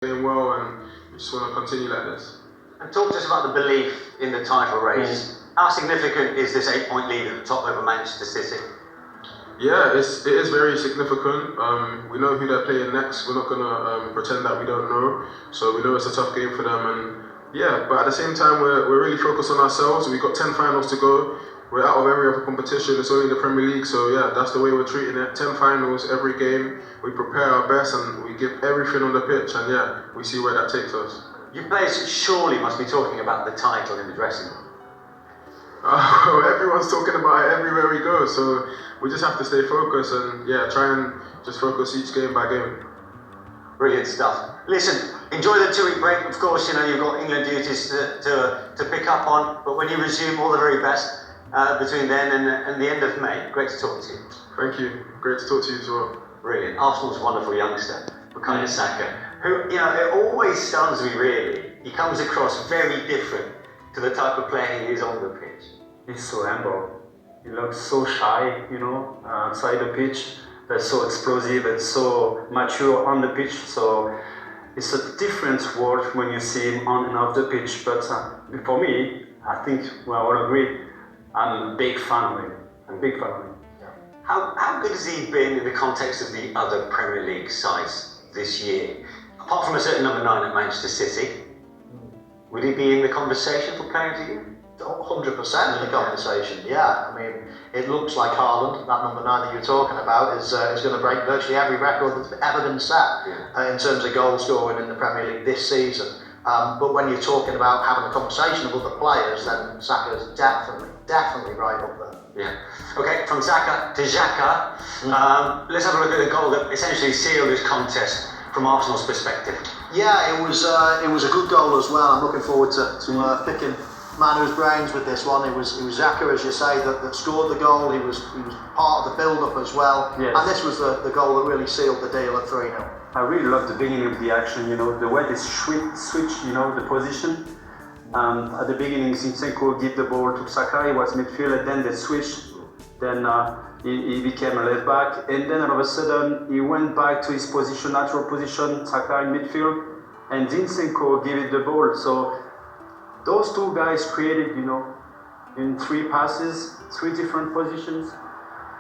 playing well, and we just want to continue like this. And talk to us about the belief in the title race. How significant is this 8-point lead at the top over Manchester City? Yeah, it is very significant. We know who they're playing next. We're not going to pretend that we don't know. So we know it's a tough game for them. And yeah, but at the same time, we're really focused on ourselves. We've got 10 finals to go. We're out of every other competition. It's only the Premier League. So yeah, that's the way we're treating it. 10 finals every game. We prepare our best and we give everything on the pitch. And yeah, we see where that takes us. You players surely must be talking about the title in the dressing room. Everyone's talking about it everywhere we go, so we just have to stay focused and yeah, try and just focus each game by game. Brilliant stuff. Listen, enjoy the 2-week break. Of course, you know you've got England duties to pick up on, but when you resume, all the very best between then and the end of May. Great to talk to you. Thank you. Great to talk to you as well. Brilliant. Arsenal's wonderful youngster, Bukayo Saka, who, you know, it always stuns me really. He comes across very different to the type of player he is on the pitch. He's so humble. He looks so shy, you know, outside the pitch. They're so explosive and so mature on the pitch. So it's a different world when you see him on and off the pitch. But for me, I think we all agree, I'm a big fan of him. I'm a big fan of him. Yeah. How good has he been in the context of the other Premier League sides this year? Apart from a certain number 9 at Manchester City, would he be in the conversation for Player of the Year? 100% in the conversation, yeah. I mean, it looks like Haaland, that number 9 that you're talking about, is going to break virtually every record that's ever been set in terms of goal scoring in the Premier League this season. But when you're talking about having a conversation of other players, then Saka's definitely right up there. Yeah. Okay, from Saka to Xhaka, let's have a look at the goal that essentially sealed this contest from Arsenal's perspective. Yeah, it was a good goal as well. I'm looking forward to picking Manu's brains with this one. It was Xhaka, as you say, that scored the goal. He was part of the build-up as well. Yes. And this was the goal that really sealed the deal at 3-0. I really love the beginning of the action, you know, the way they switch, you know, the position. At the beginning, Zinchenko gave the ball to Saka, he was midfielder, then they switched. Then he became a left back, and then all of a sudden he went back to his position, natural position, Saka in midfield, and Zinchenko gave it the ball. So those two guys created, you know, in 3 passes, 3 different positions,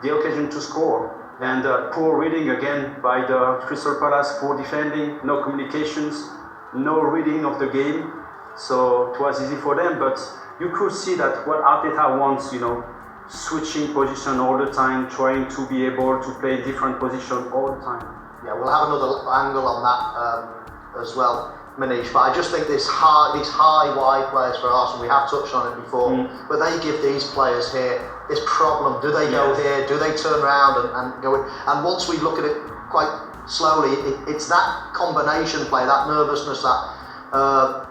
the occasion to score. And poor reading again by the Crystal Palace, poor defending, no communications, no reading of the game. So it was easy for them, but you could see that what Arteta wants, you know, switching position all the time, trying to be able to play different position all the time. Yeah, we'll have another angle on that as well, Manish, but I just think these high wide players for Arsenal, we have touched on it before, but they give these players here this problem. Do they go here? Do they turn around and go in? And once we look at it quite slowly, it's that combination play, that nervousness, that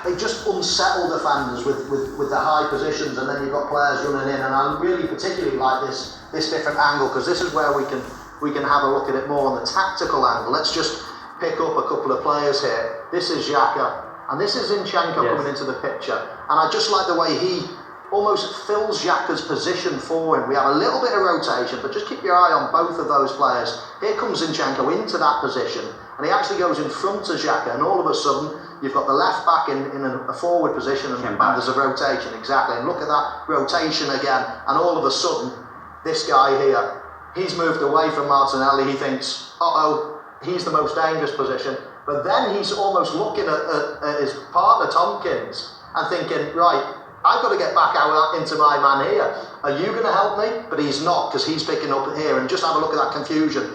they just unsettle defenders with the high positions, and then you've got players running in. And I really particularly like this different angle, because this is where we can have a look at it more on the tactical angle. Let's just pick up a couple of players here. This is Xhaka, and this is Zinchenko coming into the picture. And I just like the way he almost fills Xhaka's position for him. We have a little bit of rotation, but just keep your eye on both of those players. Here comes Zinchenko into that position, and he actually goes in front of Xhaka, and all of a sudden you've got the left back in a forward position, and there's a rotation, exactly. And look at that rotation again, and all of a sudden this guy here, he's moved away from Martinelli. He thinks, he's the most dangerous position, but then he's almost looking at his partner Tomkins and thinking, right, I've got to get back out into my man here. Are you going to help me? But he's not, because he's picking up here. And just have a look at that confusion.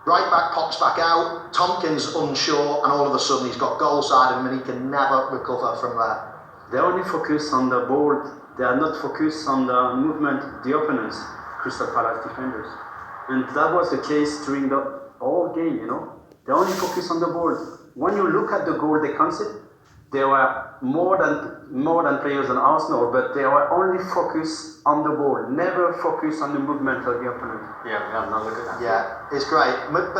Right back pops back out, Tomkins unsure, and all of a sudden he's got goal side of him and he can never recover from there. They only focus on the ball. They are not focused on the movement, the opponents, Crystal Palace defenders. And that was the case during the whole game, you know. They only focus on the ball. When you look at the goal they conceded, they were more than players than Arsenal, but they were only focused on the ball, never focused on the movement of the opponent. Yeah, we have another look at that. Yeah, it's great. But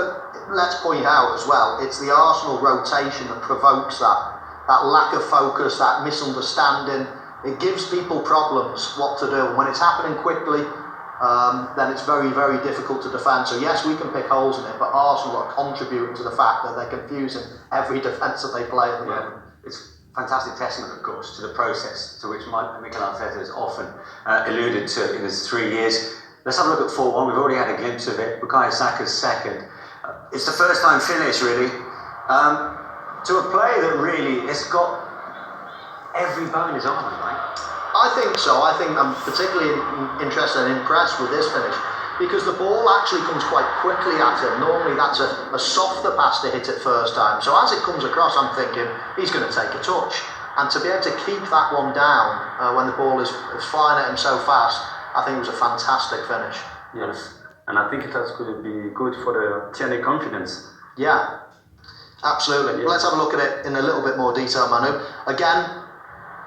let's point out as well, it's the Arsenal rotation that provokes that lack of focus, that misunderstanding. It gives people problems what to do. And when it's happening quickly, then it's very, very difficult to defend. So yes, we can pick holes in it, but Arsenal are contributing to the fact that they're confusing every defence that they play at the moment. It's fantastic testament, of course, to the process to which Mikel Arteta has often alluded to in his 3 years. Let's have a look at 4-1. We've already had a glimpse of it. Bukayo Saka's second. It's the first time finish, really, to a player that really has got every bone in his armour, right? I think so. I think I'm particularly interested and impressed with this finish because the ball actually comes quite quickly at him. Normally that's a softer pass to hit it first time. So as it comes across, I'm thinking he's going to take a touch. And to be able to keep that one down when the ball is flying at him so fast, I think it was a fantastic finish. Yes, and I think it has going to be good for the TNA confidence. Yeah, absolutely. Yeah. Well, let's have a look at it in a little bit more detail, Manu. Again,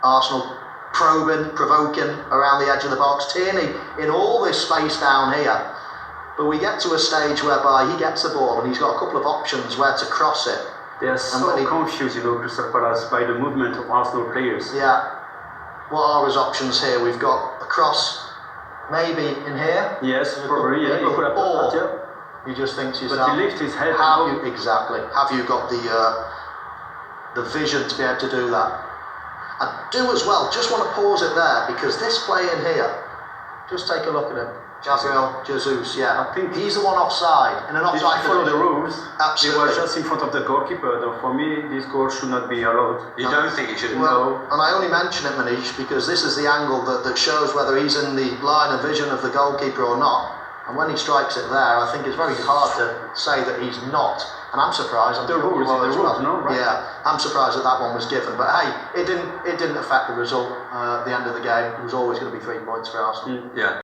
Arsenal probing, provoking around the edge of the box. Tierney in all this space down here. But we get to a stage whereby he gets the ball and he's got a couple of options where to cross it. They are so confused, Crystal Palace, by the movement of Arsenal players. Yeah. What are his options here? We've got a cross maybe in here. Yes, probably, yeah. He could have done that, yeah. He just thinks he's But he lifts his head. Exactly. Have you got the vision to be able to do that? And do as well, just want to pause it there because this play in here, just take a look at him. Gabriel Jesus, yeah. I think he's the one offside. In an If offside you follow the rules, absolutely. he was just in front of the goalkeeper. Though for me, this goal should not be allowed. You don't think he should? Well, and I only mention it, Manish, because this is the angle that shows whether he's in the line of vision of the goalkeeper or not. And when he strikes it there, I think it's very hard to say that he's not. And I'm surprised. The rules, no, right? Yeah, I'm surprised that one was given. But hey, it didn't affect the result. At the end of the game, it was always going to be 3 points for Arsenal. Yeah.